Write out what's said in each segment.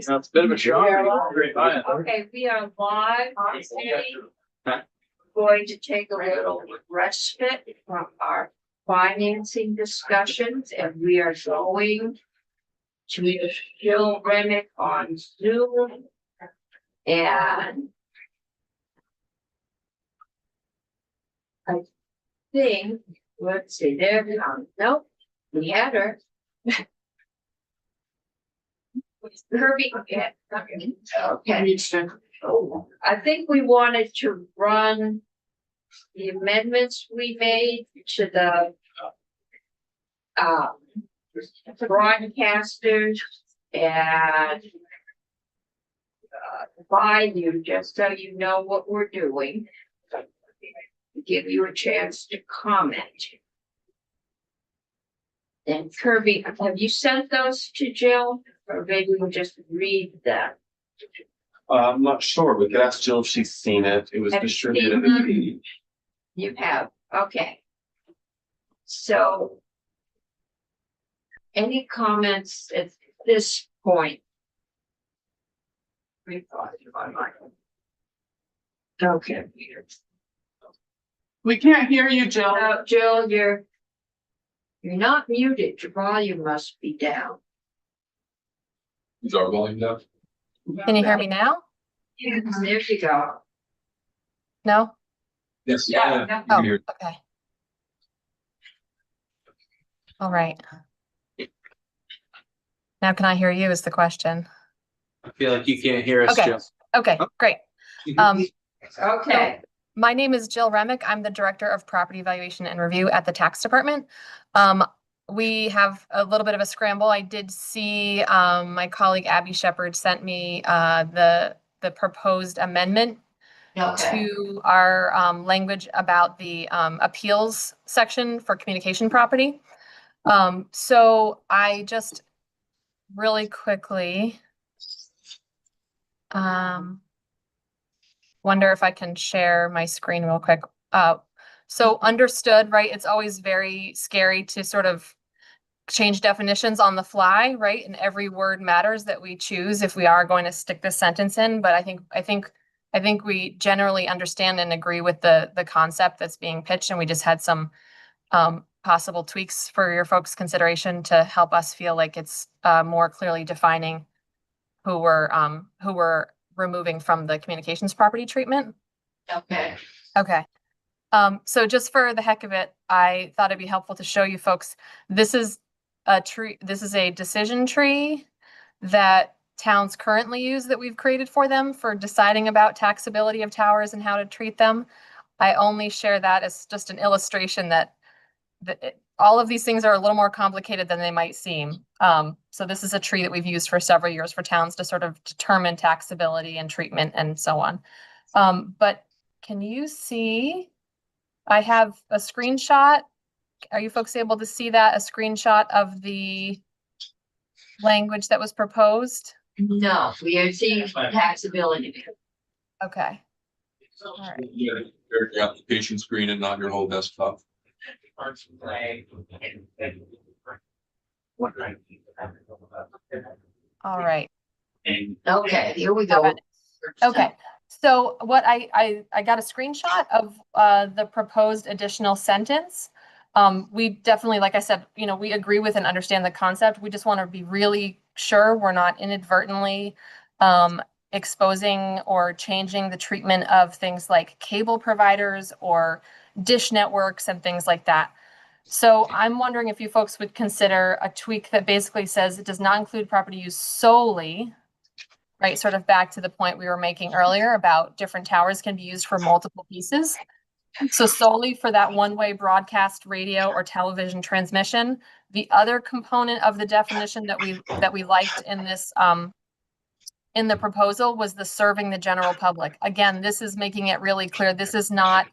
That's a bit of a shock. Okay, we are live today. Going to take a little respite from our financing discussions, and we are going to Jill Remick on Zoom. And I think, let's see, there, nope, we had her. Kirby, yeah, okay. I think we wanted to run the amendments we made to the broadcasters and by you, just so you know what we're doing. Give you a chance to comment. And Kirby, have you sent those to Jill? Or maybe we'll just read them. I'm not sure. We could ask Jill if she's seen it. It was Have you distributed. seen them? You have, okay. So. Any comments at this point? Okay. We can't hear you, Jill. Jill, you're not muted. Your volume must be down. Is our volume down? Can you hear me now? There you go. No? Yes. Yeah. Oh, okay. All right. Now can I hear you is the question. I feel like you can't hear us, Okay. Jill. Okay, great. Okay. My name is Jill Remick. I'm the Director of Property Evaluation and Review at the Tax Department. We have a little bit of a scramble. I did see my colleague Abby Shepard sent me the proposed amendment to our language about the appeals section for communication property. So I just really quickly wonder if I can share my screen real quick. So understood, right? It's always very scary to sort of change definitions on the fly, right? And every word matters that we choose if we are going to stick this sentence in. But I think we generally understand and agree with the concept that's being pitched, and we just had some possible tweaks for your folks' consideration to help us feel like it's more clearly defining who we're removing from the communications property treatment. Okay. Okay. So just for the heck of it, I thought it'd be helpful to show you folks, this is a tree, this is a decision tree that towns currently use that we've created for them for deciding about taxability of towers and how to treat them. I only share that as just an illustration that all of these things are a little more complicated than they might seem. So this is a tree that we've used for several years for towns to sort of determine taxability and treatment and so on. But can you see, I have a screenshot. Are you folks able to see that? A screenshot of the language that was proposed? No, we are seeing taxability. Okay. All right. Your application screen and not your whole desktop. All right. Okay, here we go. Okay. So what I got a screenshot of the proposed additional sentence. We definitely, like I said, we agree with and understand the concept. We just want to be really sure we're not inadvertently exposing or changing the treatment of things like cable providers or dish networks and things like that. So I'm wondering if you folks would consider a tweak that basically says it does not include property use solely, right? Sort of back to the point we were making earlier about different towers can be used for multiple pieces. So solely for that one-way broadcast radio or television transmission. The other component of the definition that we liked in this in the proposal was the serving the general public. Again, this is making it really clear. This is not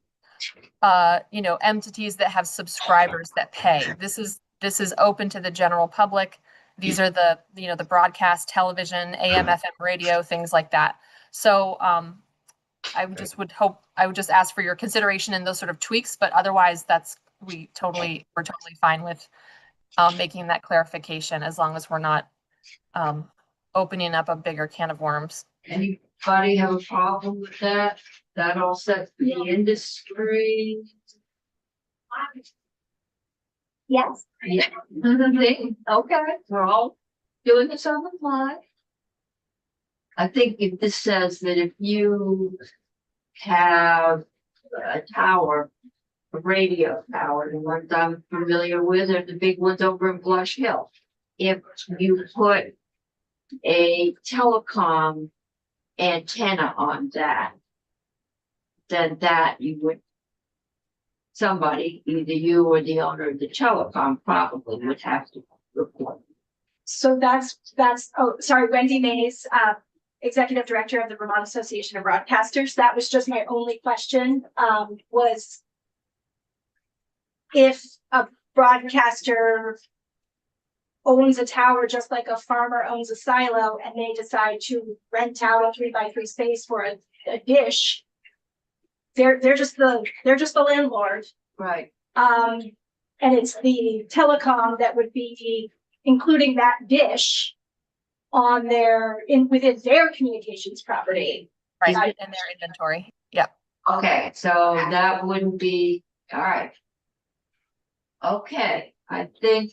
entities that have subscribers that pay. This is open to the general public. These are the broadcast television, AM, FM radio, things like that. So I would just ask for your consideration in those sort of tweaks, but otherwise we're totally fine with making that clarification as long as we're not opening up a bigger can of worms. Anybody have a problem with that? That all set for the industry? Yes. Yeah. Okay, we're all doing this on the fly. I think if this says that if you have a tower, a radio tower, the ones I'm familiar with are the big ones over in Blush Hill. If you put a telecom antenna on that, then that you would, somebody, either you or the owner of the telecom probably would have to report. So that's, oh, sorry, Wendy Mays, Executive Director of the Vermont Association of Broadcasters. That was just my only question, was if a broadcaster owns a tower just like a farmer owns a silo and they decide to rent out a 3x3 space for a dish, they're just the landlord. Right. And it's the telecom that would be including that dish on within their communications property. Right, Right. in their inventory. Yeah. Okay, so that wouldn't be, all right. Okay, I think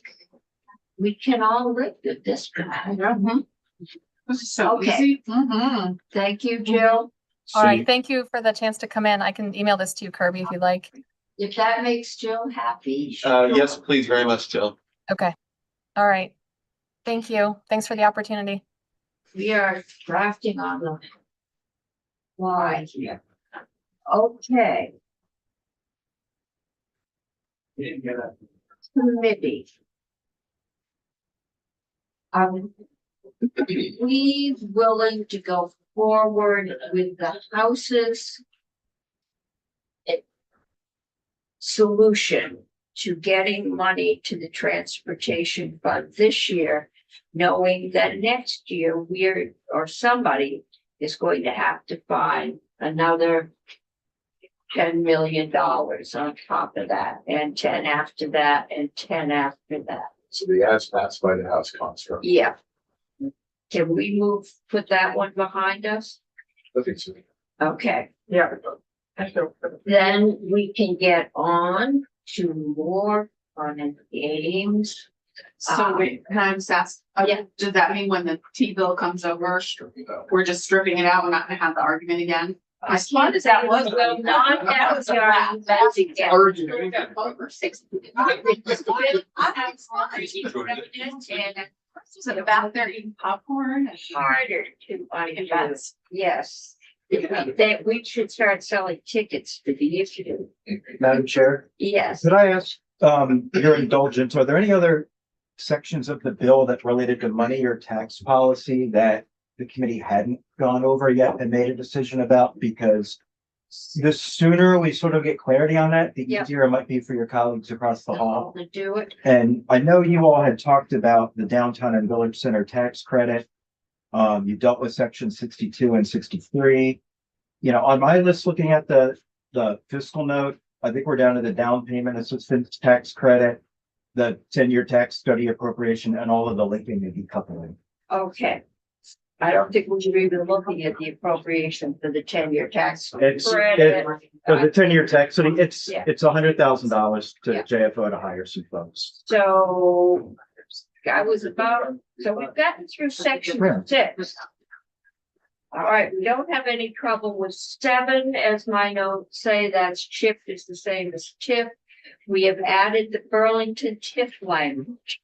we can all live with this. This is so Okay. easy. Thank you, Jill. All right. Thank you for the chance to come in. I can email this to you, Kirby, if you'd like. If that makes Jill happy. Yes, please, very much, Jill. Okay. All right. Thank you. Thanks for the opportunity. We are drafting on the fly here. Okay, committee. Are we willing to go forward with the houses? Solution to getting money to the transportation fund this year, knowing that next year we're, or somebody is going to have to find another $10 million on top of that, and 10 after that, and 10 after that. So the as passed by the House construct. Yeah. Can we put that one behind us? I think so. Okay. Yeah. Then we can get on to more fun and games. So wait, can I just ask, Yeah. does that mean when the T-bill comes over, we're just stripping it out, we're not gonna have the argument again? As fun as that was. Well, not that during that again. So the back there eating popcorn and. Harder to undo. Yes. That we should start selling tickets to the issue. Madam Chair, Yes. could I ask, your indulgence, are there any other sections of the bill that related to money or tax policy that the committee hadn't gone over yet and made a decision about? Because the sooner we sort of get clarity on that, the Yeah. easier it might be for your colleagues across the hall. To do it. And I know you all had talked about the downtown and village center tax credit. You dealt with section 62 and 63. You know, on my list, looking at the fiscal note, I think we're down to the down payment assistance tax credit, the 10-year tax study appropriation, and all of the linking and decoupling. Okay. I don't think we should even looking at the appropriation for the 10-year tax It's, credit. for the 10-year tax study, it's Yeah. $100,000 to Yeah. JFO to hire some folks. So I was about, so we've gotten through section Yeah. 6. All right, we don't have any trouble with 7, as my notes say, that's CHIP is the same as TIF. We have added the Burlington TIF language.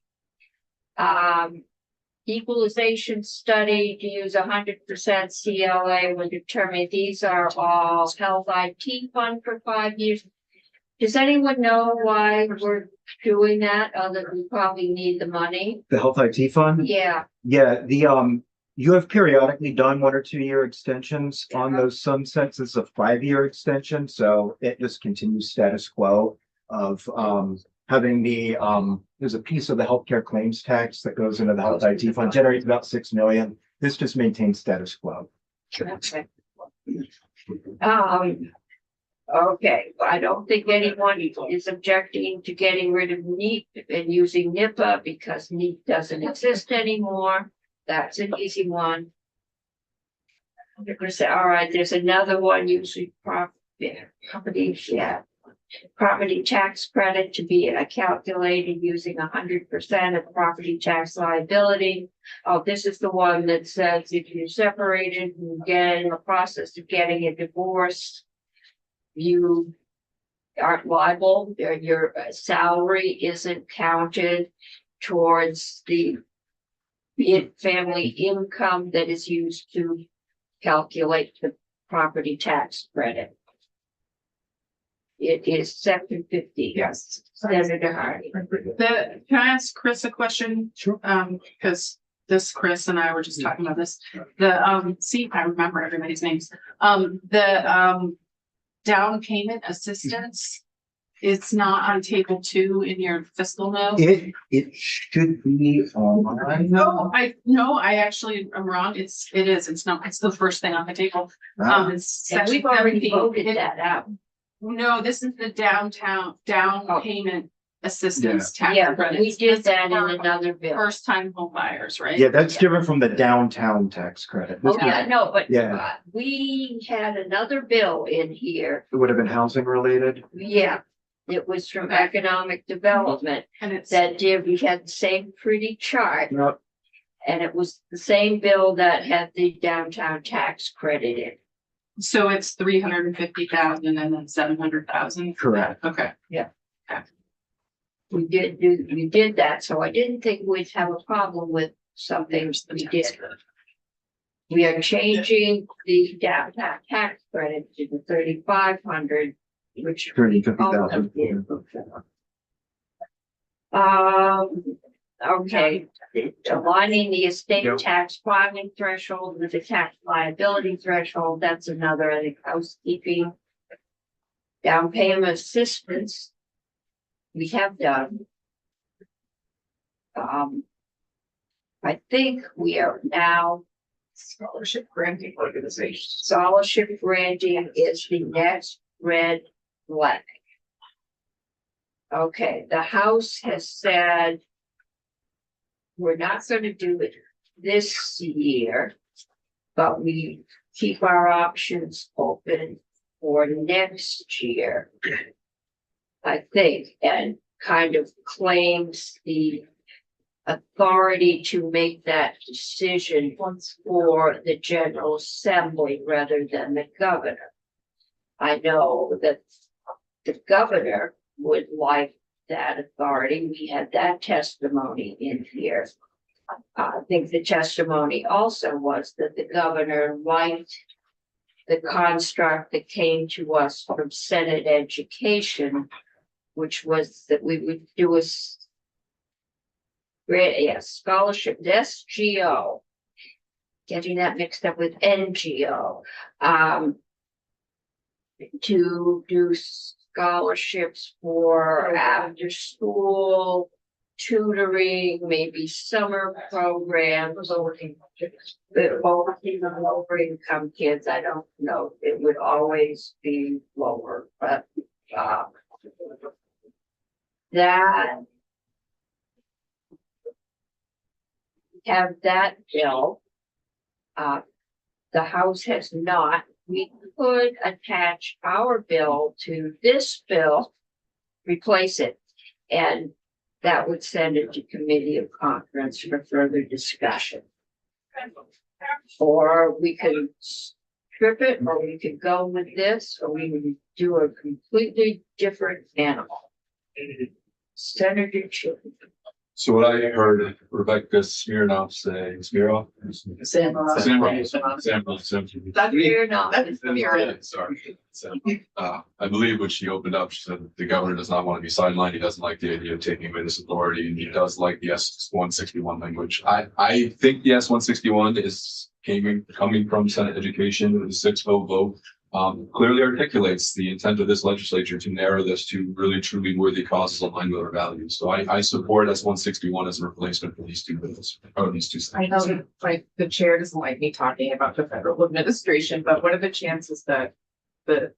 Equalization study to use 100% CLA when determined. These are all health IT fund for 5 years. Does anyone know why we're doing that, other than we probably need the money? The health IT fund? Yeah, Yeah, you have periodically done 1 or 2 year extensions on those sunsets. It's a 5-year extension, so it just continues status quo of having there's a piece of the healthcare claims tax that goes into the health IT fund, generates about 6 million. This just maintains status quo. okay. Okay, I don't think anyone is objecting to getting rid of NEAT and using NIPA because NEAT doesn't exist anymore. that's an easy one. You're gonna say, all right, there's another one, usually property, yeah. Property tax credit to be calculated using 100% of property tax liability. Oh, this is the one that says if you're separated and get in the process of getting a divorce, you aren't liable, your salary isn't counted towards the family income that is used to calculate the property tax credit. It is section 50. Yes. Senator Hardy. Can I ask Chris a question? Sure. Because this Chris and I were just talking about this. See, I remember everybody's names. Down payment assistance. It's not on table 2 in your fiscal note. It should be on. No, I actually am wrong. It is. It's not. It's the first thing on the table. It's And section we've already 17. voted that out. No, this is the down payment assistance tax Yeah, but we credits. did This is that in for another bill. First time home buyers, right? Yeah, that's different from the downtown tax credit. This Oh, yeah, no, but Yeah. we had another bill in here. would have been housing related. Yeah. It was from economic development And it's, that we had the same pretty chart. No, And it was the same bill that had the downtown tax credit in. so it's 350,000 and then 700,000. correct. Okay. We did that, so I didn't think we'd have a problem with something we did. We are changing the downtown tax credit to the 3,500, which. 350,000. Okay, aligning the estate tax filing threshold with the tax liability threshold, that's another, I think, housekeeping. Down payment assistance. We have done. I think we are now. Scholarship granting organization. Scholarship granting is the next red flag. Okay, the House has said. We're not gonna do it this year. But we keep our options open for next year. I think, and kind of claims the authority to make that decision for the General Assembly rather than the governor. I know that the governor would like that authority. We had that testimony in here. I think the testimony also was that the governor liked the construct that came to us from Senate Education, which was that we would do a scholarship, SGO, getting that mixed up with NGO, to do scholarships for after school tutoring, maybe summer programs, lower income kids. I don't know. It would always be lower, but that have that bill. The House has not. We could attach our bill to this bill, replace it, and that would send it to committee of conference for further discussion. Or we could strip it, or we could go with this, or we would do a completely different animal. Senator Children. So what I heard Rebecca Smirnoff say, Smirnoff? That's Fear not. That's spirit. Sorry. I believe when she opened up, she said that the governor does not want to be sidelined. He doesn't like the idea of taking away this authority, and he does like the S-161 language. I think the S-161 is coming from Senate Education, the 6-0 vote. Clearly articulates the intent of this legislature to narrow this to really truly worthy causes aligned with our values. So I support S-161 as a replacement for these two bills, or these two I sections. know, like, the chair doesn't like me talking about the federal administration, but what are the chances that the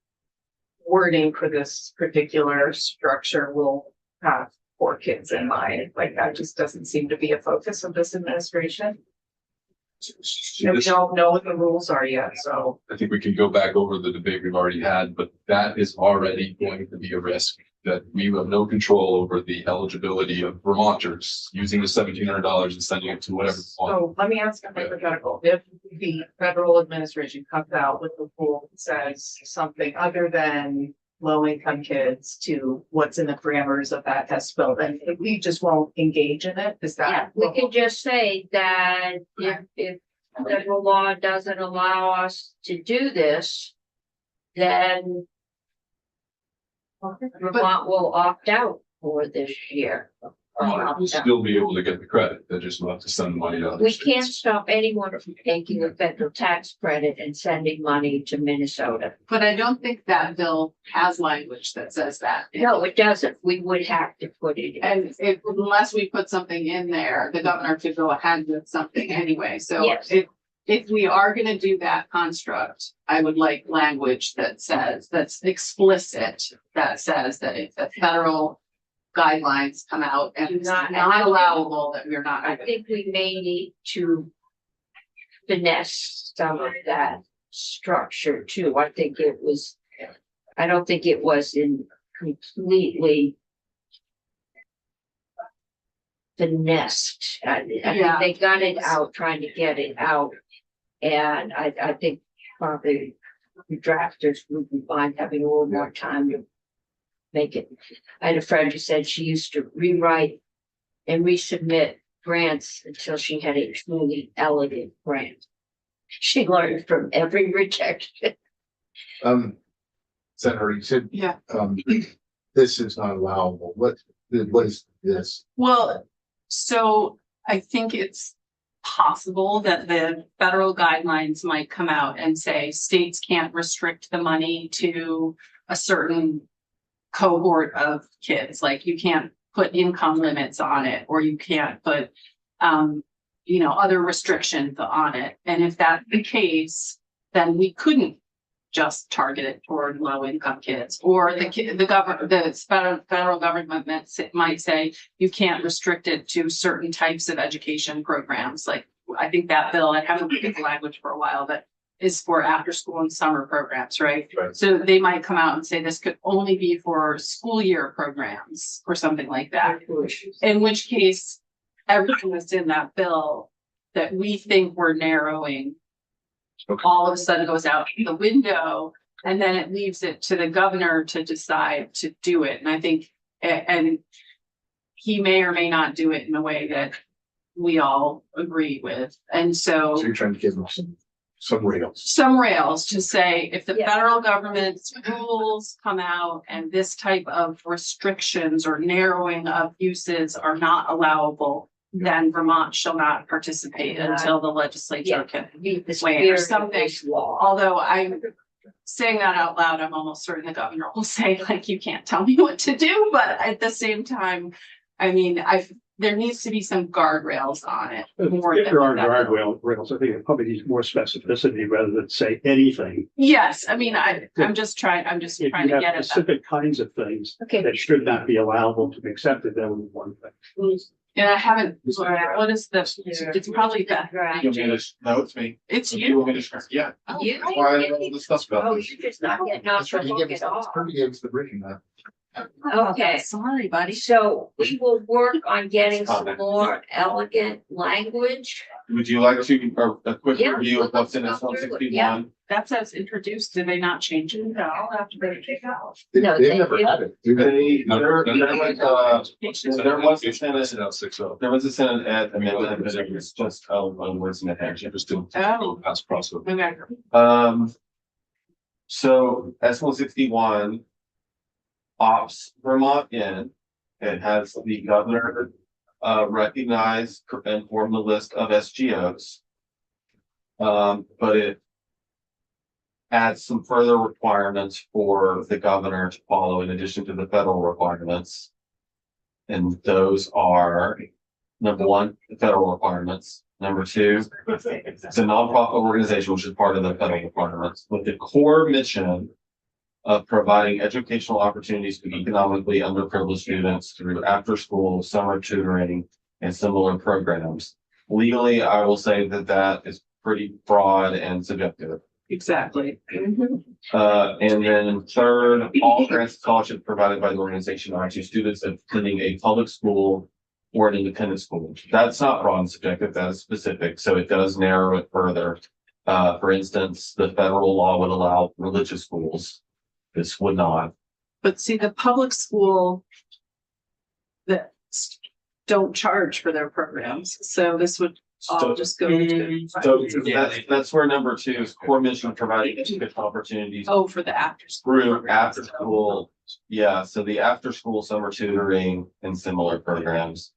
wording for this particular structure will have poor kids in mind? Like, that just doesn't seem to be a focus of this administration. And we don't know what the rules are yet, so. I think we can go back over the debate we've already had, but that is already going to be a risk. That we have no control over the eligibility of Vermonters using the $1,700 and sending it to whatever. So let me ask a hypothetical. If the federal administration comes out with a rule that says something other than low-income kids to what's in the parameters of that test bill, then we just won't engage in it, is Yeah, that? we can just say that if federal law doesn't allow us to do this, then Vermont will opt out for this year. We'll still be able to get the credit. They just will have to send the money to other We states. can't stop anyone from taking a federal tax credit and sending money to Minnesota. But I don't think that bill has language that says that. No, it doesn't. We would have to put it in. And if, unless we put something in there, the governor could go ahead with something anyway, so Yes. if we are gonna do that construct, I would like language that says, that's explicit, that says that if the federal guidelines come out and it's Not- not allowable, that we're not. I think we may need to finesse some of that structure too. I don't think it was in completely finessed. I Yeah. think they got it out, trying to get it out. And I think probably the drafters would be fine having a little more time to make it. I had a friend who said she used to rewrite and resubmit grants until she had a truly elegant grant. She learned from every rejection. Senator, you said, Yeah. this is not allowable. What is this? Well, so I think it's possible that the federal guidelines might come out and say states can't restrict the money to a certain cohort of kids, like you can't put income limits on it, or you can't put other restrictions on it. And if that's the case, then we couldn't just target it toward low income kids, or the federal government might say you can't restrict it to certain types of education programs. Like, I think that bill, I haven't looked at the language for a while, that is for after school and summer programs, right? Right. So they might come out and say this could only be for school year programs or something like that. In which case, everything that's in that bill that we think we're narrowing Okay. all of a sudden goes out the window, and then it leaves it to the governor to decide to do it. And I think, and he may or may not do it in a way that we all agree with. And So so you're trying to give them some rails. some rails to say, if the Yeah. federal government's rules come out and this type of restrictions or narrowing of uses are not allowable, then Vermont shall not participate until the legislature Yeah. can. Be the Wait, or spirit of something. this law. Although I'm saying that out loud, I'm almost certain the governor will say, like, you can't tell me what to do, but at the same time, I mean, there needs to be some guardrails on it. more If than there are that. guardrails, I think it probably needs more specificity rather than say anything. Yes, I mean, I'm just trying If to you get have at that. specific kinds of things Okay. that should not be allowable to be accepted, that would be one thing. And I haven't, what is this? It's probably that. Right. You want me to- No, it's me. It's You you. want me to- Yeah. You- That's why I don't discuss about Oh, this. you're just not getting off the He hook gave at us, all. he gave us the briefing now. Okay, Sorry, buddy. so we will work on getting some more elegant language. Would you like to, or a quick Yeah, review of what's in let's S go one through it, sixty-one? That says introduced. Did they not change it at all after they take out? No, They've they- never had it. There was a Send sentence, it out 6-0. there was a sentence at amendment, but it was just, one words in the head. Just do. Oh. Pass process. Okay. So S one sixty-one opts Vermont in, it has the governor recognize and form the list of SGOs. But it adds some further requirements for the governor to follow in addition to the federal requirements. And those are, number one, the federal requirements. Number two, it's a nonprofit organization, which is part of the federal requirements, with the core mission of providing educational opportunities to economically underprivileged students through after-school, summer tutoring, and similar programs. Legally, I will say that that is pretty broad and subjective. Exactly. And then third, all grants and scholarships provided by the organization are to students attending a public school or an independent school. That's not broad and subjective, that is specific, so it does narrow it further. For instance, the federal law would allow religious schools. This would not. But see, the public school that don't charge for their programs, so this would all So, just go to. so that's where number 2 is core mission providing educational opportunities Oh, for the after school. through program. after school. Yeah, so the after school summer tutoring and similar programs.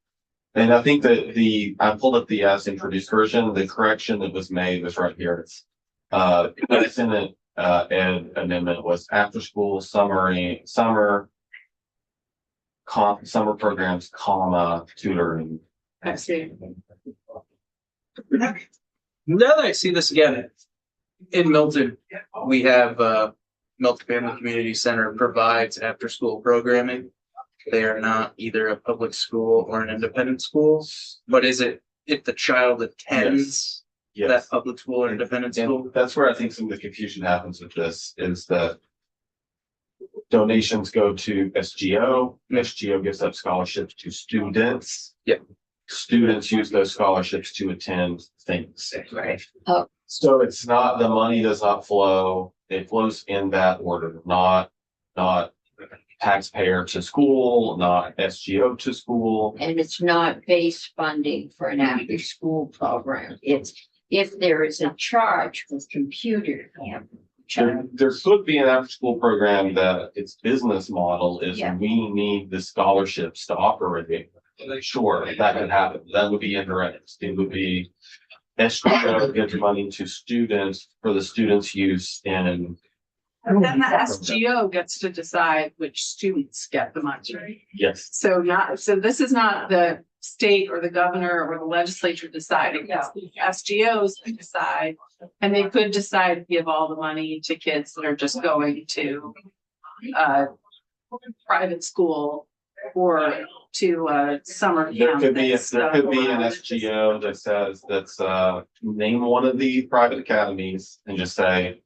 And I think that I pulled up the as introduced version, the correction that was made was right here. It's the Senate ed amendment was after school summer programs, comma, tutoring. I see. Now that I see this again, in Milton, we have Milton Family Community Center provides after-school programming. They are not either a public school or an independent school, but is it if the child attends that Yes. public school or independent school? And that's where I think some of the confusion happens with this is that donations go to SGO. SGO gives up scholarships to students. Yep. Students use those scholarships to attend things. Right. So it's not, the money does not flow. It flows in that order, not taxpayer to school, not SGO to school. And it's not base funding for an after-school program. It's if there is a charge for computer camp. There could be an after-school program that its business model is Yeah. we need the scholarships to operate. Sure, that could happen. That would be indirect. It would be SGO gives money to students for the students' use in. And then the SGO gets to decide which students get the money. Yes, So this is not the state or the governor or the legislature deciding, it's the SGOs that decide. And they could decide to give all the money to kids that are just going to private school or to a summer there camp. could be, that's, there could be an uh, SGO that says, name one of the private academies and just say,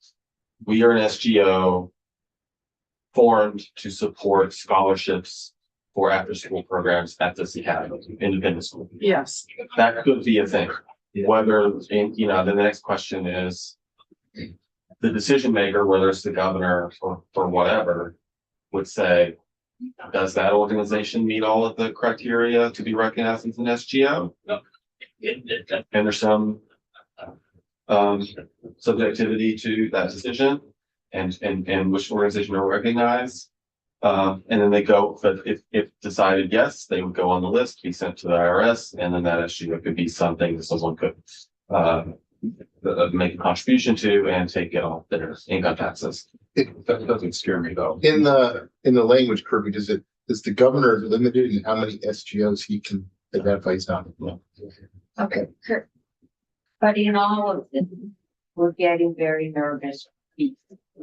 we are an SGO formed to support scholarships for after-school programs at this academy, independent school. Yes, That could be a thing. Whether, then the next question is the decision maker, whether it's the governor or whatever, would say, does that organization meet all of the criteria to be recognized as an SGO? And there's some subjectivity to that decision and which organization are recognized. And then they go, but if decided yes, they would go on the list, be sent to the IRS, and then that SGO could be something that someone could make a contribution to and take it off their income taxes. That doesn't scare me though. In the language, Kirby, is the governor limited in how many SGOs he can identify as not? Okay, Kurt. But in all of this, we're getting very nervous.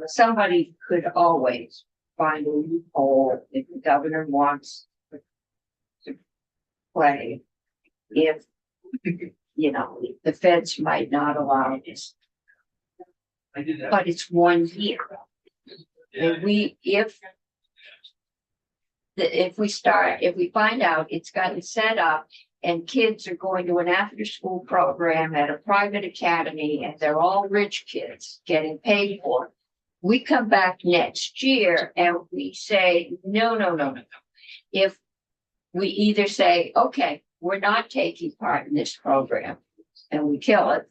Somebody could always find a loophole if the governor wants to play. If, the feds might not allow this. But it's 1 year. And if we find out it's gotten set up and kids are going to an after-school program at a private academy and they're all rich kids getting paid for it, we come back next year and we say, no. If we either say, okay, we're not taking part in this program and we kill it,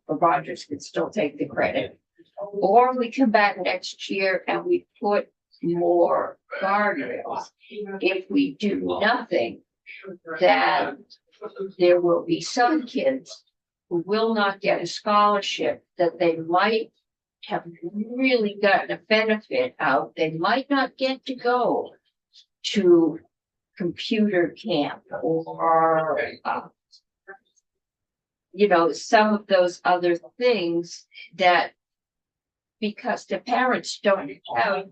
but Rogers can still take the credit. Or we come back next year and we put more guardrails. If we do nothing, then there will be some kids who will not get a scholarship that they might have really gotten a benefit out. They might not get to go to computer camp or some of those other things that, because the parents don't have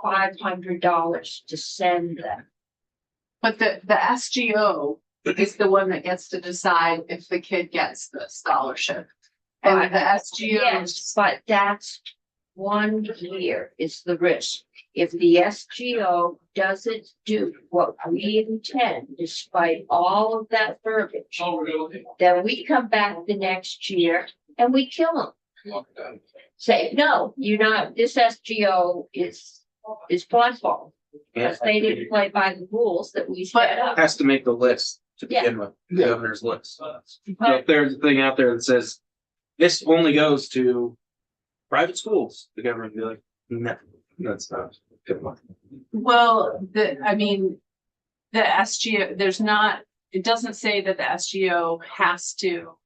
$500 to send them. but the SGO is the one that gets to decide if the kid gets the scholarship. And the SGO. Yes, but that's 1 year is the risk. If the SGO doesn't do what we intend, despite all of that verbiage, then we come back the next year and we kill them. Say, no, you're not, this SGO is blackballed. Because they didn't play by the rules that we set up. Has to make the list to Yeah. begin with, the governor's list. So if there's a thing out there that says, this only goes to private schools, the government would be like, no, that's not. Good one. Well, I mean, the SGO, it doesn't say that the SGO has to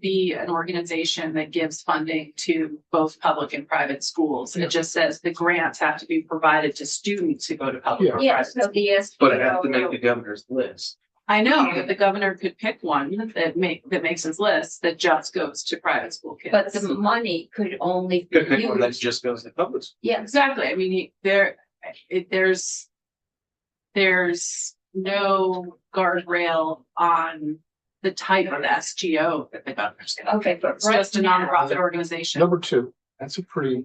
be an organization that gives funding to both public and private schools. It just says the grants have to be provided to students who go to public or Yes, private. so the SGO. But it has to make the governor's list. I know that the governor could pick one that makes his list that just goes to private school kids. But the money could only be Could pick one that used. just goes to public school. Yes, Exactly. I mean, there's no guardrail on the type of SGO that the governor's gonna. okay, but It's right just a now, nonprofit organization. Number two, that's a pretty,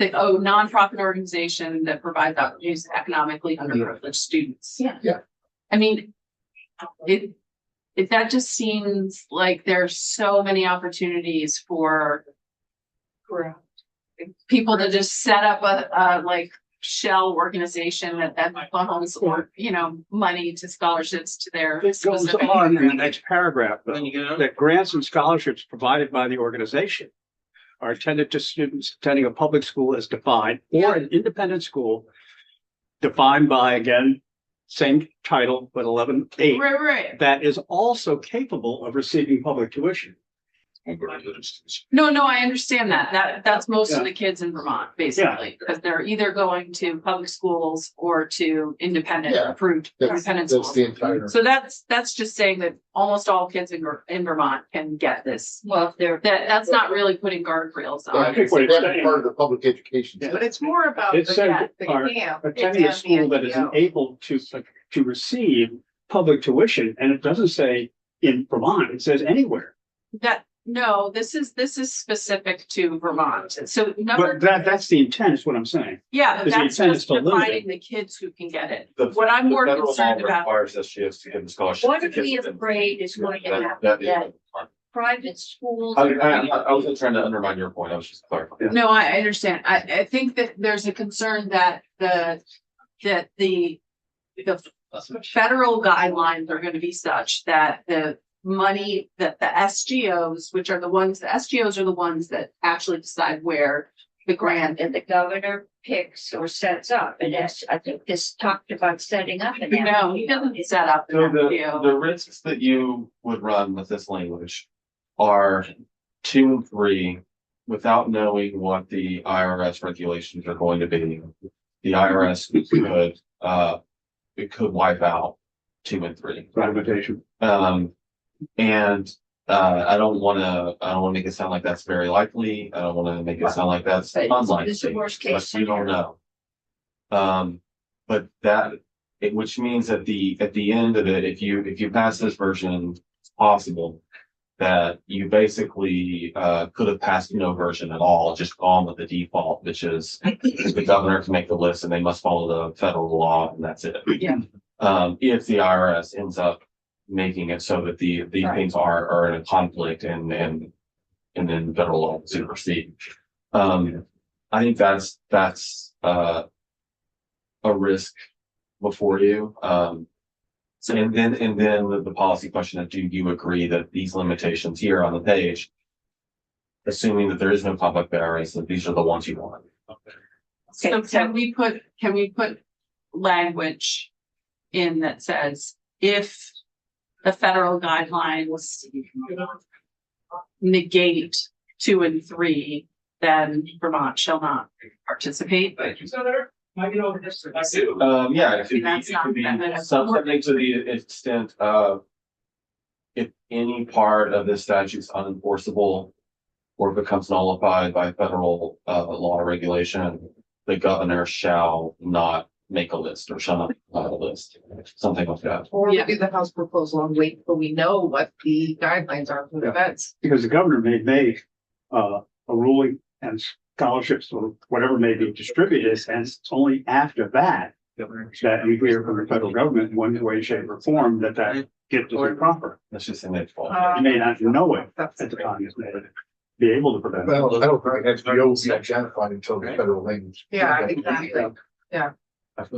Nonprofit organization that provides opportunities to economically underprivileged students. Yeah. Yeah. I mean, that just seems like there's so many opportunities for people to just set up a like shell organization that funnels or, money to scholarships to their. It goes specific on in the program. next paragraph, Then though, you go, that grants and scholarships provided by the organization are intended to students attending a public school as defined, or an independent school defined by, again, same title, but 11(8), Right. that is also capable of receiving public tuition. No, I understand that. That's most of the kids in Vermont, basically, because they're either going to public schools or to independent Yeah. approved that's, independent that's schools. the entire. So that's just saying that almost all kids in Vermont can get this. well, if they're. That's not really putting guardrails Yeah, on I it. think what it's that's saying- part of the public education. Yeah. But it's more about It the said the are camp. attending a It's school on the that is NPO. able to receive public tuition, and it doesn't say in Vermont, it says anywhere. No, this is specific to Vermont. So number, But that's the intent, is what I'm saying. yeah, but the that's intent is just to limit defining the kids who can get it. The- What I'm the more federal law concerned about. Requires SGS to give the scholarship. What to if we kids are that- afraid is going to that- happen that is- that private schools? I wasn't trying to undermine your point, I was just clarifying. No, I understand. I think that there's a concern that the federal guidelines are gonna be such that the money that the SGOs, which are the ones that actually decide where the grant. And the governor picks or sets up, and I think this talked about setting up an. No, he doesn't set up an So the FPO. risks that you would run with this language are 2 and 3, without knowing what the IRS regulations are going to be. The IRS could wipe out 2 and 3. Limitation. I don't wanna make it sound like that's very likely. I don't wanna make it sound like that's But unlikely. it's the worst case But we don't know. But which means at the end of it, if you pass this version, it's possible that you basically could have passed no version at all, just gone with the default, which is the governor can make the list and they must follow the federal law and that's it. Yeah. If the IRS ends up making it so that these things are in a conflict and then federal law supersede. I think that's a risk before you. And then the policy question of, do you agree that these limitations here on the page, assuming that there is no conflict of interest, that these are the ones you want? So can we put language in that says if the federal guidelines negate 2 and 3, then Vermont shall not participate? Yeah, it could be, That's it could be not- something to the extent of if any part of this statute is unenforceable or becomes nullified by federal law or regulation, the governor shall not make a list or shall not provide a list, something like that. Or we Yeah. do the House proposal and wait till we know what the guidelines are for the events. Because the governor may make a ruling and scholarships or whatever may be distributed, and it's only after that that you hear from the federal government in one way, shape, or form that gift is improper. Let's just say they fall. You may not know it That's at the time, it's made, be able to prevent it. Well, I don't think SGO will be identified until the federal language. Yeah, exactly.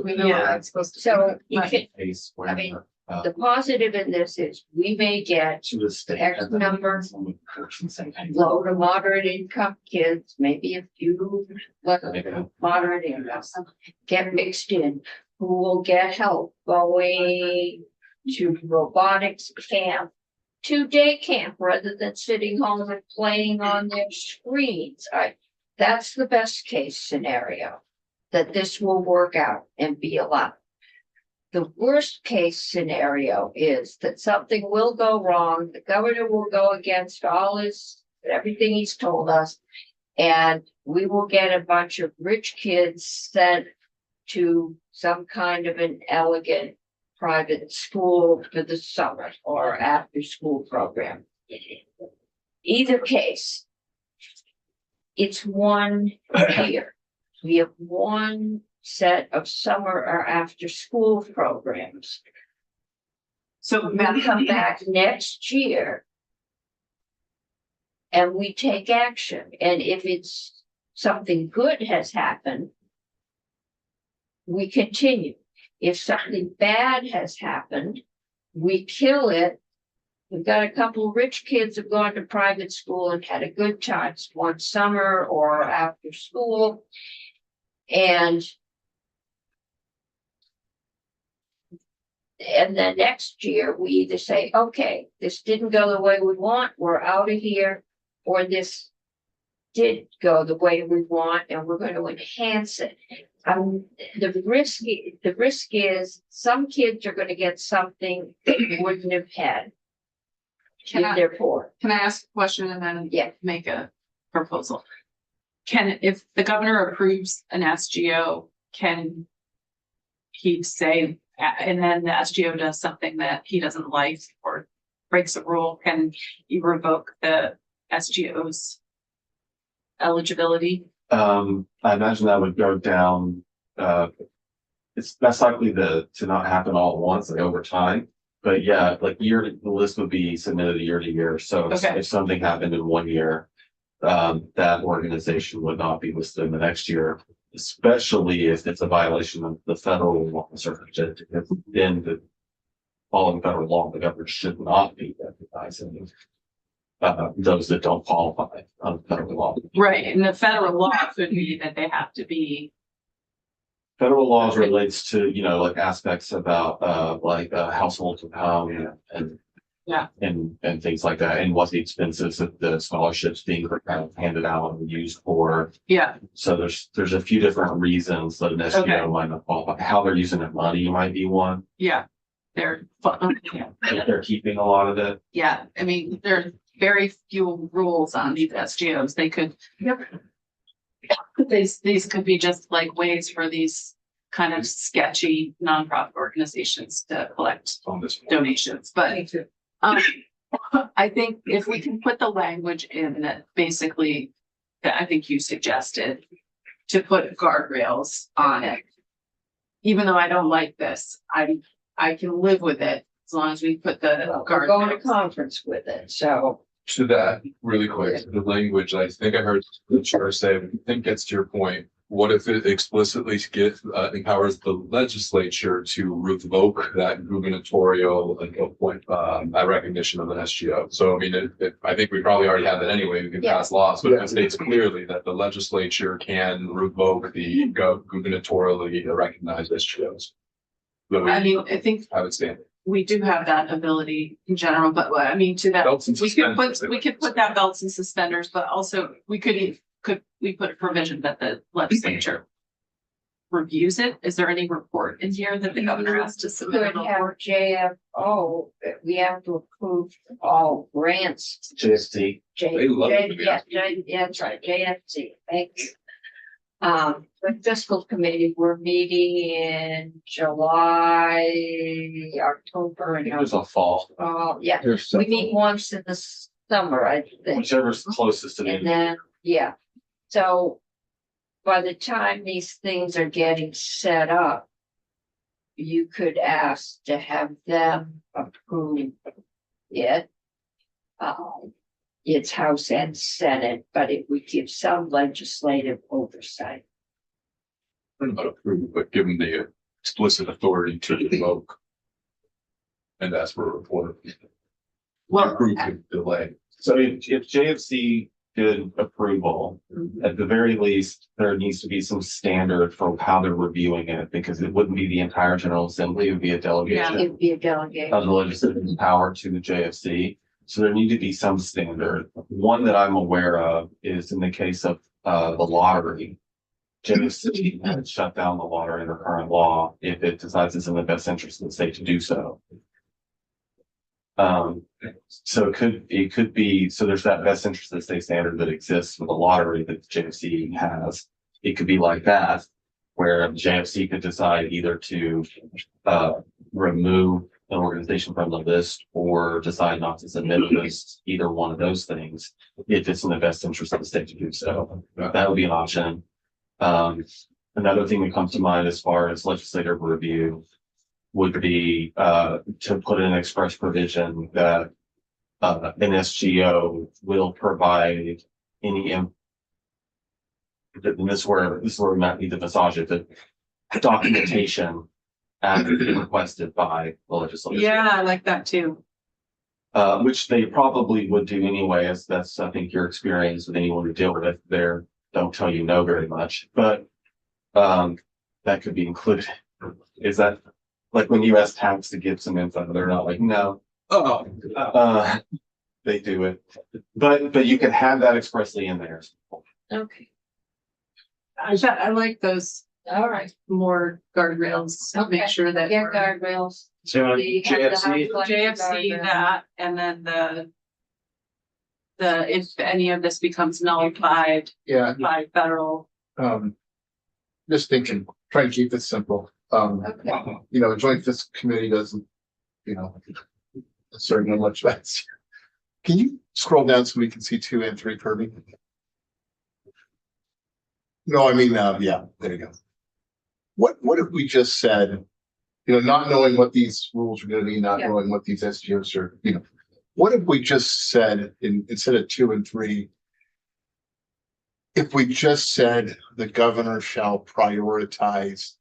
We know Yeah. it's supposed to. So you can, Case where, I mean, the positive in this is we may get to the state. X number low to moderate income kids, maybe a few moderate income, get mixed in, who will get help going to robotics camp, to day camp, rather than sitting home and playing on their screens. That's the best case scenario, that this will work out and be allowed. The worst case scenario is that something will go wrong, the governor will go against everything he's told us, and we will get a bunch of rich kids sent to some kind of an elegant private school for the summer or after school program. Either case, it's 1 year. We have one set of summer or after school programs. So We come back next year and we take action. And if it's something good has happened, we continue. If something bad has happened, we kill it. We've got a couple of rich kids who've gone to private school and had a good time one summer or after school. And the next year, we either say, okay, this didn't go the way we want, we're out of here, or this did go the way we want, and we're going to enhance it. The risk is some kids are going to get something they wouldn't have had if they're poor. Can I ask a question and then Yeah. make a proposal? If the governor approves an SGO, can he say, and then the SGO does something that he doesn't like or breaks a rule, can you revoke the SGO's eligibility? I imagine that would go down, it's less likely to not happen all at once, like over time. But yeah, like the list would be submitted year to year, so Okay. if something happened in 1 year, that organization would not be listed in the next year, especially if it's a violation of the federal law. Then following federal law, the government should not be recognizing those that don't qualify under federal law. Right, and the federal law could be that they have to be, Federal laws relates to, like aspects about, household income and. Yeah. And things like that, and what the expenses of the scholarships being handed out and used for. yeah, So there's a few different reasons that an Okay. SGO might not qualify. How they're using their money might be one. yeah. They're fun, If they're keeping a lot of it. yeah, I mean, there are very few rules on these SGOs, they could. These could be just like ways for these kind of sketchy nonprofit organizations to collect On this. donations, but. I think if we can put the language in that basically, that I think you suggested, to put guardrails on it. Even though I don't like this, I can live with it as long as we put the We're going to guardrails. conference with it, so. To that, really quick, the language, I think I heard the chair say, I think gets to your point. What if it explicitly empowers the legislature to revoke that gubernatorial recognition of an SGO? So I mean, I think we probably already have that anyway. We can Yeah. pass laws, but it states clearly that the legislature can revoke the gubernatorially recognized SGOs. I mean, I think I would stand. we do have that ability in general, but I mean, to that, Belts and we could suspenders. put that belts and suspenders, but also we could we put a provision that the legislature reviews it? Is there any report in here that the governor has to submit? Could a have report? JFO, we have to approve all grants. JST. They love it. Yeah, that's right, JFC, thank you. The fiscal committee, we're meeting in July, October, and It was a fall, yeah, There's we some, meet once in the summer, I think. whichever's closest to the And then, yeah, so by the time these things are getting set up, you could ask to have them approve it. It's House and Senate, but it would give some legislative oversight. Not approved, but given the explicit authority to revoke. And ask for a report. Well, Approve the delay. So if JFC did approval, at the very least, there needs to be some standard for how they're reviewing it, because it wouldn't be the entire General Assembly, it would be a delegation It'd be a delegate. of the legislative power to the JFC. So there need to be some standard. One that I'm aware of is in the case of the lottery. JFC has shut down the lottery under current law if it decides it's in the best interest of the state to do so. So it could be, so there's that best interest of the state standard that exists with the lottery that the JFC has. It could be like that, where the JFC could decide either to remove an organization from the list or decide not to submit a list, either one of those things, if it's in the best interest of the state to do so. That would be an option. Another thing that comes to mind as far as legislative review would be to put in an express provision that an SGO will provide any this is where we might need to massage it, but documentation as requested by the legislature. yeah, I like that too. Which they probably would do anyway, as that's, I think, your experience with anyone who deal with it. They're, don't tell you no very much, but that could be included. Is that like when you ask tax to give some info, they're not like, no, Oh, they do it. But you can have that expressly in there. Okay, I like those all right. more guardrails to make Okay. sure that. Yeah, we're- guardrails. so We have the JFC, House JFC guardrails. that, and then if any of this becomes nullified Yeah, by federal. just thinking, trying to keep it simple. Okay. You know, a joint fiscal committee doesn't, you know, necessarily know much about it. Can you scroll down so we can see 2 and 3, Kirby? No, I mean, yeah, there you go. What if we just said, you know, not knowing what these rules are gonna be, not Yeah. knowing what these SGOs are, you know, what if we just said, instead of 2 and 3, if we just said the governor shall prioritize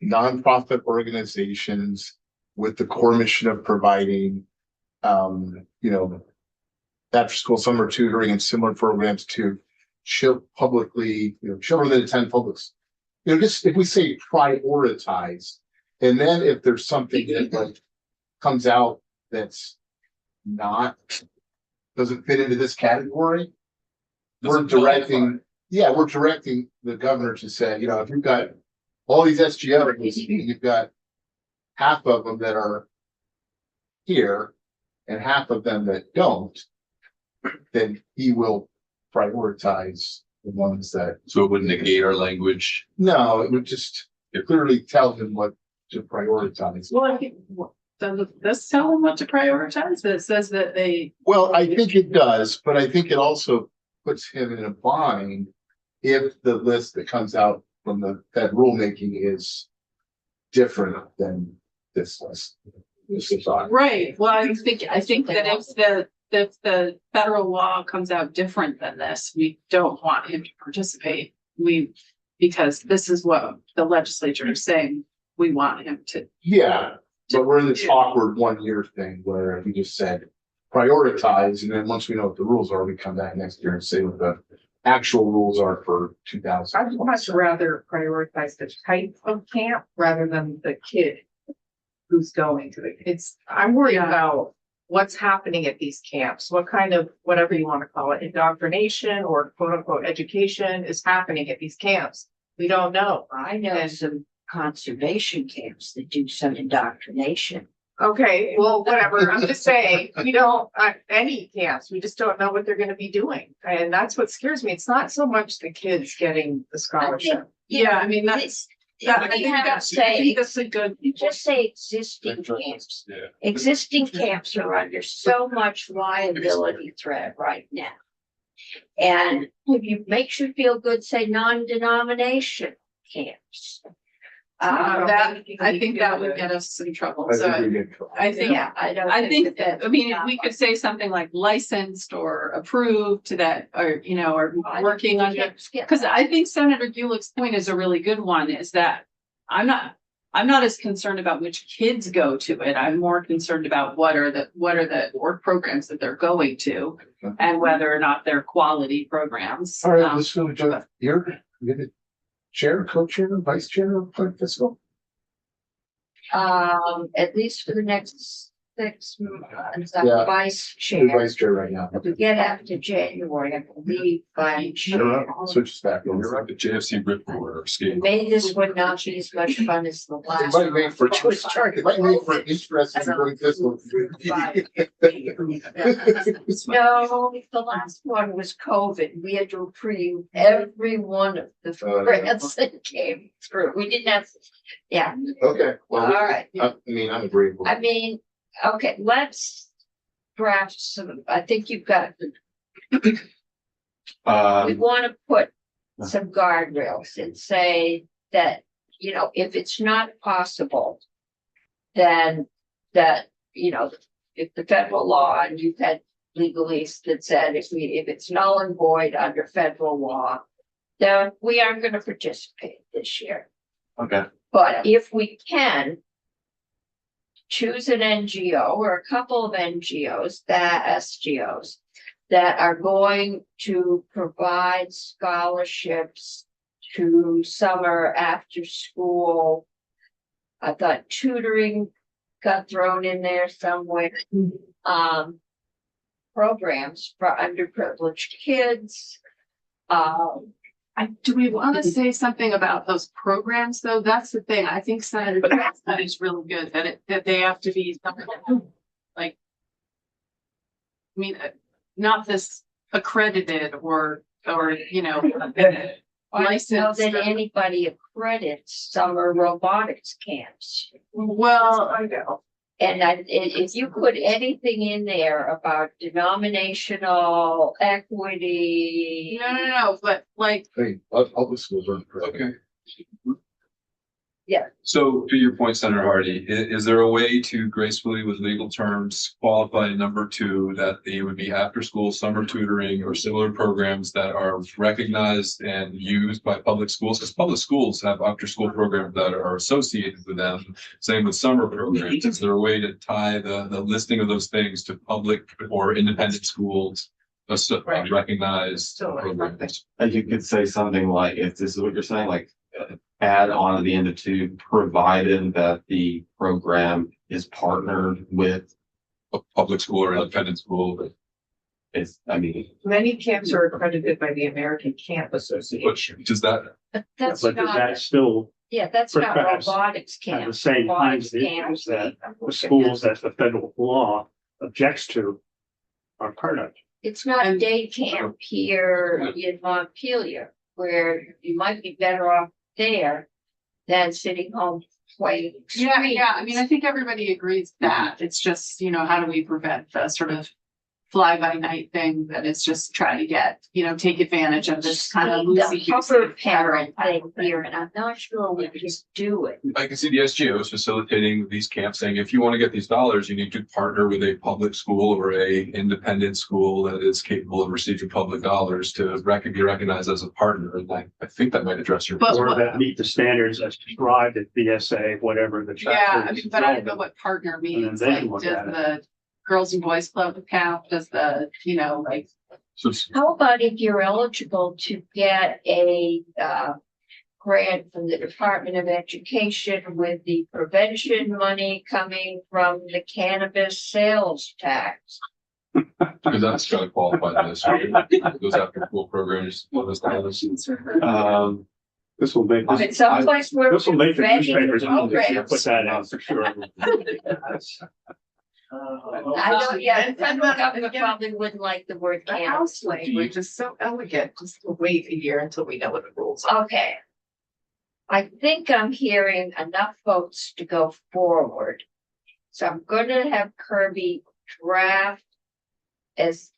nonprofit organizations with the core mission of providing, you know, after school summer tutoring and similar programs to publicly, you know, children that attend publics. You know, just if we say prioritize, and then if there's something that like comes out that's not, doesn't fit into this category, we're directing, we're directing the governor to say, you know, if you've got all these SGOs, you've got half of them that are here and half of them that don't, then he will prioritize the ones that, So it wouldn't negate our language. no, it would just clearly tell him what to prioritize. Well, I think, does this tell them what to prioritize? It says that they, Well, I think it does, but I think it also puts him in a bind if the list that comes out from the Fed rulemaking is different than this list. This is on. right, well, I think that if the federal law comes out different than this, we don't want him to participate. Because this is what the legislature is saying, we want him to. Yeah, but we're in this awkward 1 year thing where we just said prioritize, and then once we know what the rules are, we come back next year and say what the actual rules are for 2000. I'd much rather prioritize the type of camp rather than the kid who's going to I'm worried Yeah. about what's happening at these camps, what kind of, whatever you want to call it, indoctrination or quote unquote education is happening at these camps. We don't know. I know some conservation camps that do some indoctrination. Okay, well, whatever, I'm just saying, we don't, any camps, we just don't know what they're gonna be doing, and that's what scares me, it's not so much the kids getting the scholarship. Yeah, I mean, that's, That, I You think have to that's, I say, think that's a good. you just say existing camps. Yeah. Existing camps are under so much liability threat right now. And if you makes you feel good, say non-denomination camps. that, I think that would get us in trouble, so I think. Yeah, I think, that- I mean, we could say something like licensed or approved that, or, you know, or working under. Can't skip Because that. I think Senator Gulick's point is a really good one, is that I'm not as concerned about which kids go to it. I'm more concerned about what are the work programs that they're going to and whether or not they're quality programs. All right, let's go to, you're the chair, co-chair, vice chair of Flint Fiscal? At least for the next 6 months, I'm Yeah. vice You're chair. vice chair right now. If we get after January, I believe I'm chair. Switch back. You're right, the JFC ripcord or skate. Maybe this would not be as much fun as the It last might one. make for, which was during it might make for COVID. an interesting Flint Fiscal. No, the last one was COVID. We had to approve every one of the Oh, yeah. grants that came through. We didn't have, yeah, Okay, all well, right. I mean, I'm agreeable. I mean, okay, let's draft some, I think you've got, we want to put some guardrails and say that, you know, if it's not possible, then that, you know, if the federal law, and you've had legalese that said if it's null and void under federal law, then we aren't going to participate this year. Okay, But if we can choose an NGO or a couple of NGOs, SGOs, that are going to provide scholarships to summer after school. I thought tutoring got thrown in there somewhere. Programs for underprivileged kids. Do we want to say something about those programs, though? That's the thing. I think Senator Gulick's that is really good, that they have to be something like. I mean, not this accredited or, you know. I know Licensed. that anybody accredits summer robotics camps. Well, I know. And if you put anything in there about denominational equity. No, but like, Hey, public schools are. Okay. Yeah. So to your point, Senator Hardy, is there a way to gracefully with legal terms qualify number 2 that they would be after school summer tutoring or similar programs that are recognized and used by public schools? Because public schools have after school programs that are associated with them. Same with summer programs. Is there a way to tie the listing of those things to public or independent schools? Right. Recognized So, like, programs? and you could say something like, if this is what you're saying, like, add on to the end of 2, provided that the program is partnered with, A public school or independent school? it's, I mean, Many camps are accredited by the American Camp Association. Does that, But that's But does not, that still yeah, that's not perhaps robotics have the camps. same kinds Robotics of issues camps. that the schools that the federal law objects to are part of? It's not day camp here in Montpelier, where you might be better off there than sitting home playing. yeah, I mean, I think everybody agrees that it's just, you know, how do we prevent the sort of fly by night thing that is just trying to get, you know, take advantage of this kind of The loosey hover goosey parent thing here, and I'm not sure we can do it. I can see the SGOs facilitating these camps saying, if you want to get these dollars, you need to partner with a public school or a independent school that is capable of receiving public dollars to be recognized as a partner. And I think that might address your. But Or what- that meet the standards as described at BSA, whatever the. Yeah, chapter I is mean, but I don't know relevant. what partner means, then they like, can look does at it. the Girls and Boys Club count, does the, you know, like, So How about if you're eligible to get a grant from the Department of Education with the prevention money coming from the cannabis sales tax? because that's got to qualify this, right? Those after school programs. what is that? This will make, It sounds like we're. this will make the vetting newspapers. programs. Put that in for sure. I know, yeah, the federal government probably wouldn't like the word The house cancel. language is so elegant, just wait a year until we know what the rules are. Okay. I think I'm hearing enough votes to go forward. So I'm gonna have Kirby draft as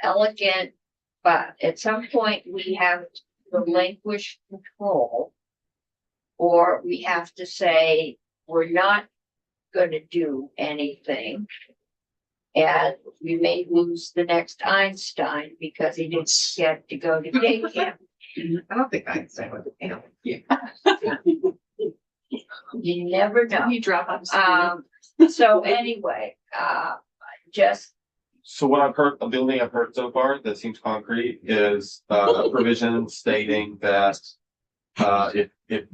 elegant, but at some point we have to relinquish control. Or we have to say, we're not gonna do anything. And we may lose the next Einstein because he didn't get to go to day camp. I don't think I say what, you know, You never know. You drop on. So anyway, just, So what I've heard, the only thing I've heard so far that seems concrete is a provision stating that if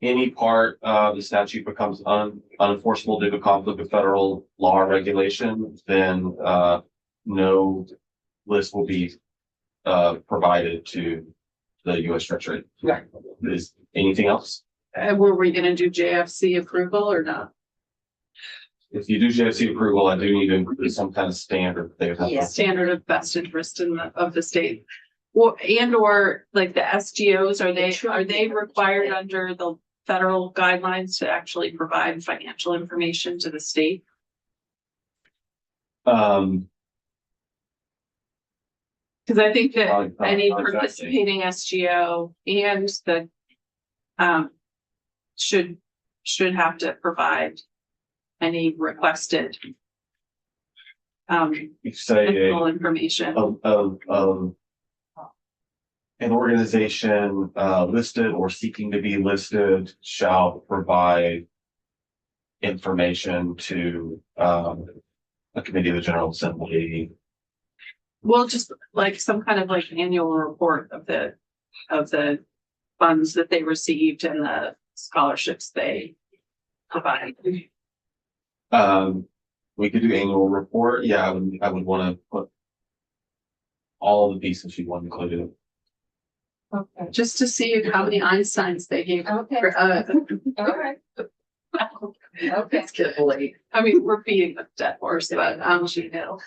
any part of the statute becomes unenforceable due to conflict with federal law or regulation, then no list will be provided to the US Treasury. Right. Is anything else? Were we gonna do JFC approval or not? If you do JFC approval, I do need to include some kind of standard. They would have to- Yeah. Standard of best interest of the state. Or like the SGOs, are they required under the federal guidelines to actually provide financial information to the state? Cause I think that any Exactly. participating SGO and the should have to provide any requested You say additional information. an organization listed or seeking to be listed shall provide information to a committee of the General Assembly. Well, just like some kind of like annual report of the funds that they received and the scholarships they provide. We could do annual report. Yeah, I would want to put all the pieces you want included. okay, Just to see how many Einsteins they gave. okay, all right. Okay, it's getting late. I mean, we're beating the dead horse, but you know.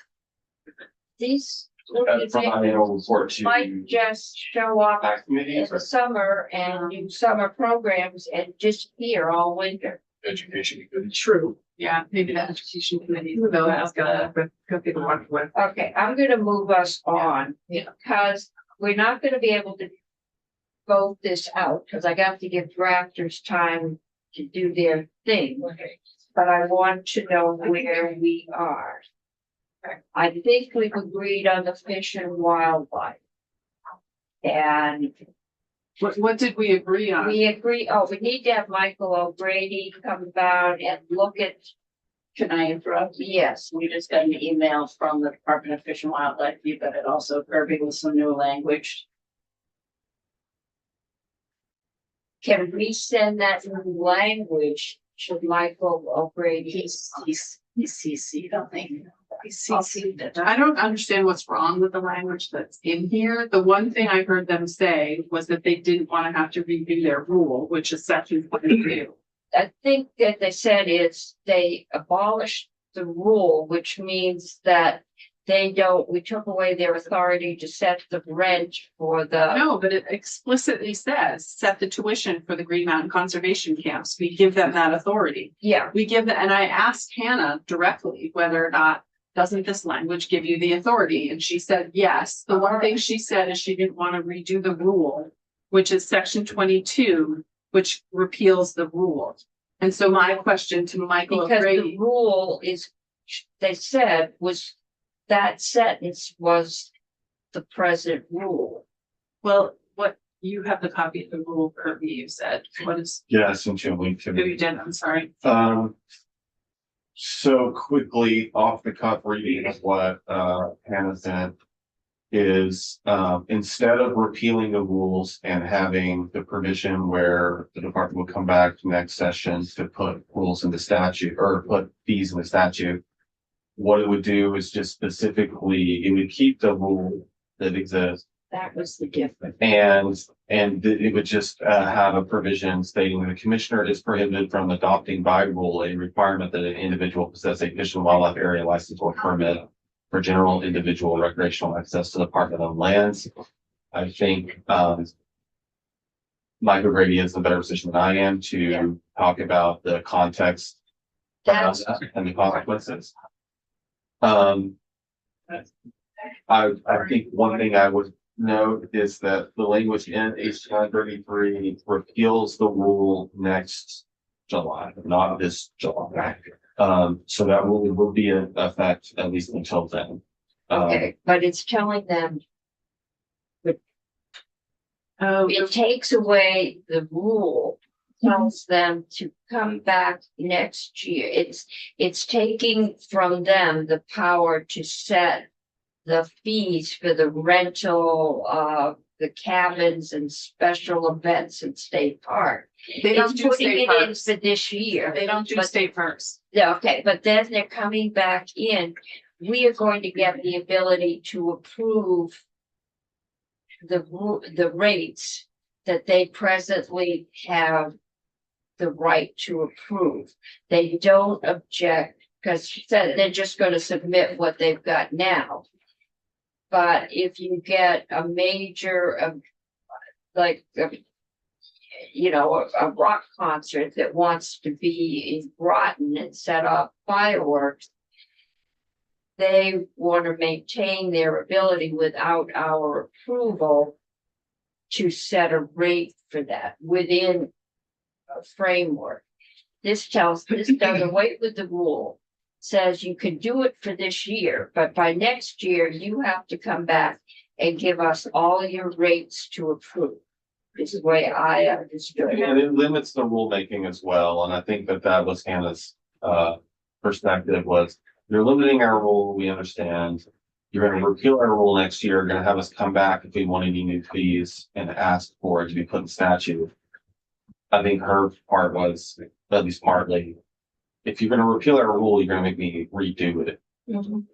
these From my annual report might to just show up tax in committees. the summer and do summer programs and disappear all winter. Education. good. True. Yeah, maybe the education committee. They'll ask, go people want to. Okay, I'm gonna move us on because we're not gonna be able to vote this out because I got to give drafters time to do their thing. But I want to know where we are. I think we've agreed on the fish and wildlife. And What did we agree on? we agree, we need to have Michael O'Grady come down and look at. Can I interrupt? Yes, We just got an email from the Department of Fish and Wildlife, you got it also Kirby with some new language. can we send that new language to Michael O'Grady? He's CC'd, I think. He's CC'd it. I don't understand what's wrong with the language that's in here. The one thing I heard them say was that they didn't want to have to redo their rule, which is section 22. I think that they said is they abolished the rule, which means that we took away their authority to set the rent for the. No, but it explicitly says, set the tuition for the Green Mountain Conservation Camps. We give them that authority. Yeah, We give that, and I asked Hannah directly whether or not, doesn't this language give you the authority? And she said, yes. The one thing she said is she didn't want to redo the rule, which is section 22, which repeals the rule. And so my question to Michael because the O'Grady, rule is, they said was, that sentence was the present rule. well, what, you have the copy of the rule, Kirby, you said, what is, Yeah, I sent you a link to who it. you did, I'm sorry. So quickly off the cuff reading of what Hannah sent is instead of repealing the rules and having the provision where the department will come back next session to put rules in the statute or put fees in the statute, what it would do is just specifically, it would keep the rule that exists That was the difference. And it would just have a provision stating the commissioner is prohibited from adopting by rule a requirement that an individual possess a fish and wildlife area license or permit for general individual recreational access to the park and on lands. I think Michael Grady is in a better position than I am to talk about the context around That's, that and the consequences. I think one thing I would note is that the language in H 933 repeals the rule next July, not this July. So that rule will be in effect at least until then. okay, but it's telling them Oh, it takes away the rule, tells them to come back next year. It's taking from them the power to set the fees for the rental of the cabins and special events in State Park. they don't It's do putting state it in parks. for this year. They don't do but- state parks. Yeah, okay, but then they're coming back in. We are going to get the ability to approve the rates that they presently have the right to approve. They don't object because she said they're just going to submit what they've got now. But if you get a major, like, you know, a rock concert that wants to be in Groton and set up fireworks, they want to maintain their ability without our approval to set a rate for that within a framework. This does away with the rule, says you can do it for this year, but by next year, you have to come back and give us all your rates to approve. This is the way I understood And it. it limits the rulemaking as well, and I think that was Hannah's perspective was, you're limiting our rule, we understand. You're gonna repeal our rule next year, you're gonna have us come back if we want any new fees and ask for it to be put in statute. I think her part was, at least partly, if you're gonna repeal our rule, you're gonna make me redo it Mhm.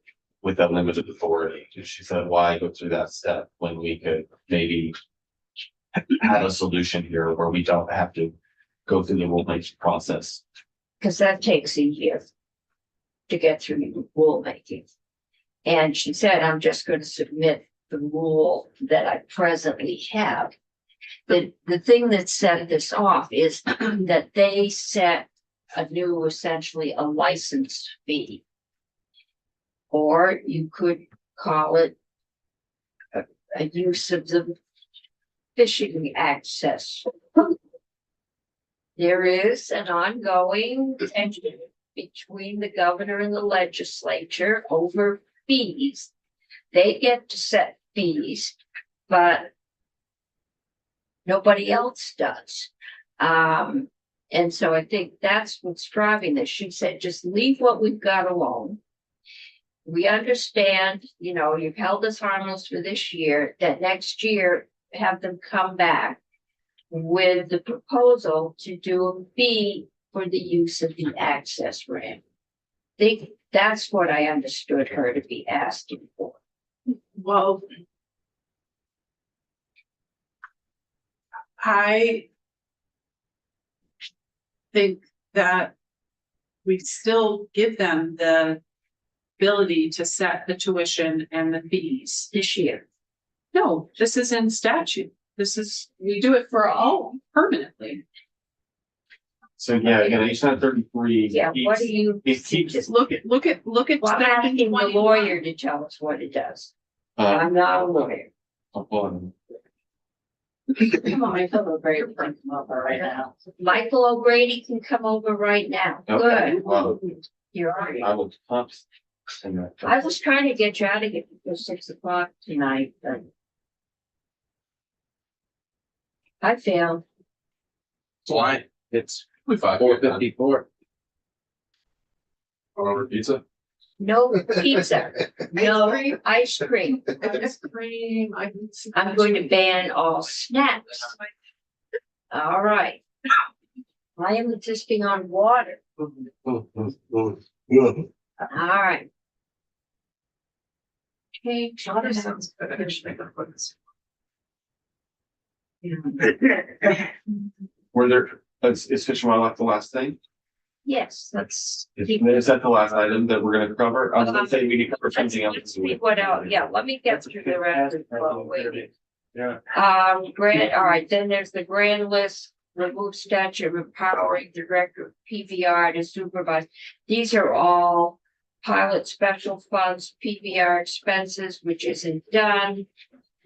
with that limited authority. And she said, why go through that step when we could maybe have a solution here where we don't have to go through the rulemaking process. Because that takes a year to get through the rulemaking. And she said, I'm just going to submit the rule that I presently have. The thing that set this off is that they set a new, essentially a license fee. Or you could call it a use of the fishing access. There is an ongoing tension between the governor and the legislature over fees. They get to set fees, but nobody else does. And so I think that's what's driving this. She said, just leave what we've got alone. We understand, you know, you've held us harmless for this year, that next year have them come back with the proposal to do a fee for the use of the access ramp. Think that's what I understood her to be asking for. Well, I think that we still give them the ability to set the tuition and the fees. This year. No, this is in statute. We do it for all permanently. So yeah, again, H 933. Yeah, what do you? It keeps, Just look at. Well, I'm asking the 21. lawyer to tell us what it does. I'm not a lawyer. on, Come on, I feel very comfortable right now. Michael O'Grady can come over right now. okay, Good. well, You're all right. I will pump. I was trying to get you out of here before 6 o'clock tonight, but I failed. Why? It's We five. 4:54. Order pizza. No pizza, no ice cream. Ice cream, I'm going to ban all snacks. All right. I am insisting on water. All right. Okay, Water sounds good, actually. Were there, is Fish and Wildlife the last thing? Yes, let's. Is that the last item that we're gonna cover? I was gonna say we could cover Let's something else. see what else, yeah, let me get through the rest of the waiting. Yeah. Grant, all right, then there's the grand list, remove statute empowering director of PBR to supervise. These are all pilot special funds, PBR expenses, which isn't done.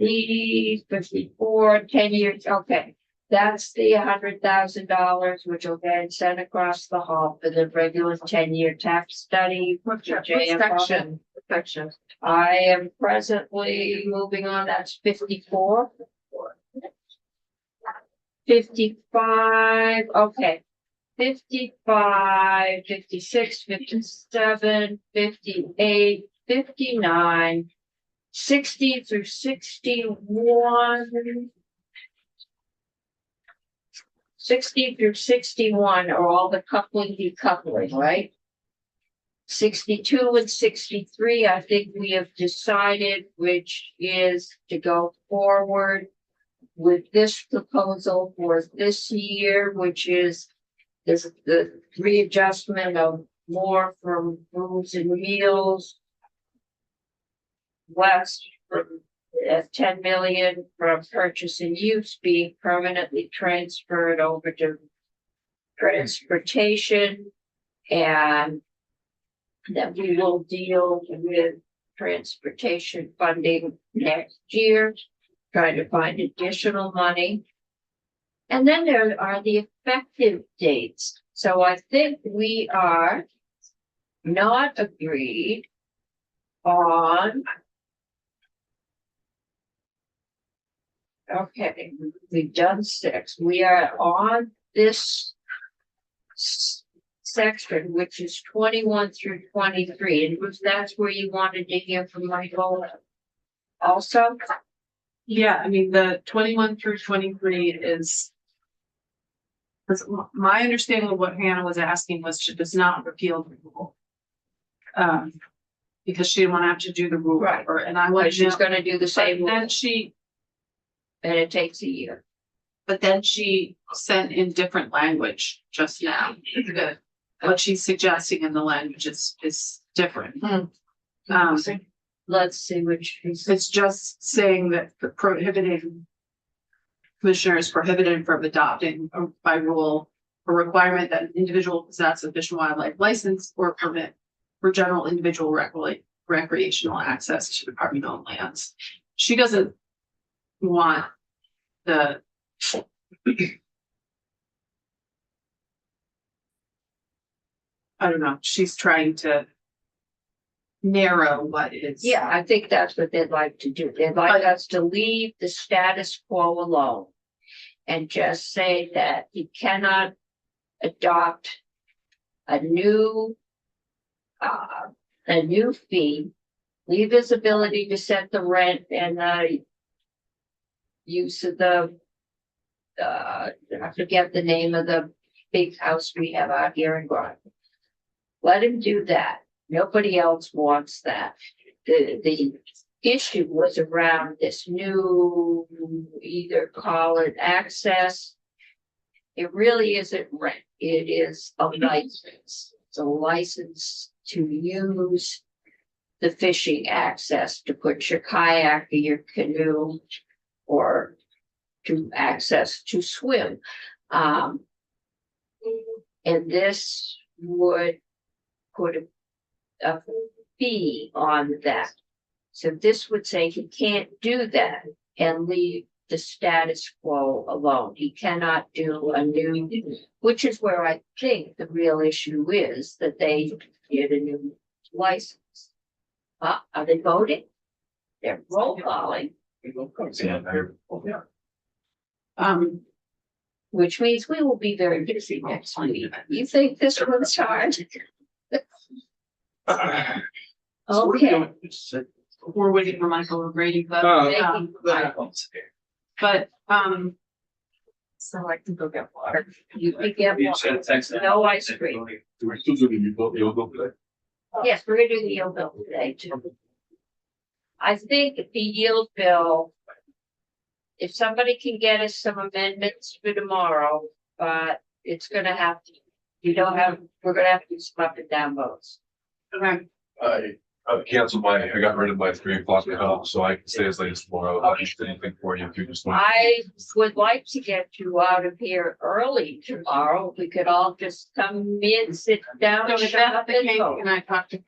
DD 54, 10 years, okay. That's the $100,000, which will then send across the hall for the regular 10-year tax study. What JFR. section? I am presently moving on, that's 54. 55, okay. 55, 56, 57, 58, 59, 60 through 61. 60 through 61 are all the coupling decoupling, right? 62 and 63, I think we have decided, which is to go forward with this proposal for this year, which is the readjustment of more from rooms and meals. West from 10 million from purchase and use being permanently transferred over to transportation. And that we will deal with transportation funding next year, trying to find additional money. And then there are the effective dates. So I think we are not agreed on. Okay, we've done 6. We are on this section, which is 21 through 23, and that's where you wanted to hear from Michael also. Yeah, I mean, the 21 through 23 is. Because my understanding of what Hannah was asking was she does not repeal the rule. Because she didn't want to have to do the rule. Right. And I But wanted she's to, gonna do the same, but then and she, it takes a year. but then she sent in different language just now. What she's suggesting in the language is different. Let's see which. It's just saying that the prohibiting. Commissioner is prohibited from adopting by rule a requirement that an individual possess a fish and wildlife license or permit for general individual recreational access to department owned lands. She doesn't want the. I don't know, she's trying to narrow what is. Yeah, I think that's what they'd like to do. They'd like us to leave the status quo alone. And just say that you cannot adopt a new fee, leave his ability to set the rent and the use of the I forget the name of the big house we have out here in Groton. Let him do that. Nobody else wants that. The issue was around this new, either call it access. It really isn't rent. It is a license. It's a license to use the fishing access, to put your kayak or your canoe, or to access to swim. And this would put a fee on that. So this would say he can't do that and leave the status quo alone. He cannot do a new, which is where I think the real issue is, that they get a new license. Are they voting? They're roll calling. Which means we will be very busy next week. You think this one's hard? Okay. We're waiting for Michael O'Grady, but, So I can go get water. You can get water. No ice cream. Yes, we're gonna do the yield bill today too. I think the yield bill if somebody can get us some amendments for tomorrow, it's gonna have to, we're gonna have to do some up and down votes. Okay. I canceled I got rid of my 3 o'clock at home, so I can stay as late as tomorrow. I'll just do anything for you if you just want. I would like to get you out of here early tomorrow. We could all just come in, sit down. So if shut that's up the and case, vote. can I talk to